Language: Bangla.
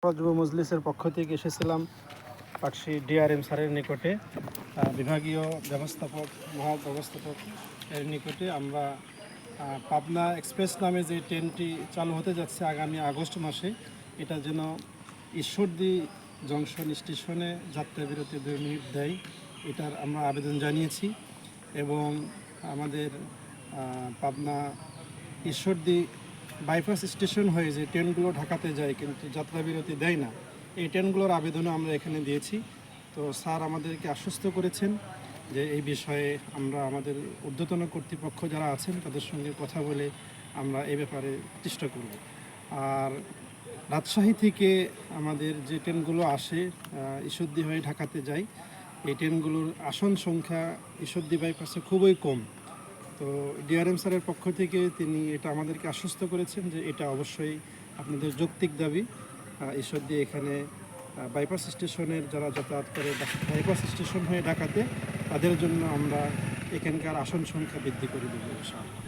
যুব মজলিসের পক্ষ থেকে এসেছিলাম পাকশি ডিআরএম স্যারের নিকটে, বিভাগীয় মহাব্যবস্থাপক এর নিকটে। আমরা পাবনা এক্সপ্রেস নামে যে ট্রেনটি চালু হতে যাচ্ছে আগামী আগস্ট মাসে, এটা যেন ঈশ্বরদী জংশন স্টেশনে যাত্রা বিরতি 2 মিনিট দেয়, এটার আমরা আবেদন জানিয়েছি। এবং আমাদের পাবনা ঈশ্বরদী বাইপাস স্টেশন হয়ে যে ট্রেনগুলো ঢাকাতে যায় কিন্তু যাত্রাবিরতি দেয় না, এই ট্রেনগুলোর আবেদনও আমরা এখানে দিয়েছি। তো স্যার আমাদেরকে আশ্বস্ত করেছেন যে এই বিষয়ে আমরা আমাদের ঊর্ধ্বতন কর্তৃপক্ষ যারা আছেন তাদের সঙ্গে কথা বলে আমরা এ ব্যাপারে চেষ্টা করব। আর রাজশাহী থেকে আমাদের যে ট্রেনগুলো আসে ঈশ্বরদী হয়ে ঢাকাতে যায়, এই ট্রেনগুলোর আসন সংখ্যা ঈশ্বরদী বাইপাসে খুবই কম। তো ডিআরএম স্যারের পক্ষ থেকে তিনি এটা আমাদেরকে আশ্বস্ত করেছেন যে এটা অবশ্যই আপনাদের যৌক্তিক দাবি। ঈশ্বরদী এখানে বাইপাস স্টেশনের যারা যাতায়াত করে বাইপাস স্টেশন হয়ে ঢাকাতে, তাদের জন্য আমরা এখানকার আসন সংখ্যা বৃদ্ধি করে দেবো ইনশাআল্লাহ।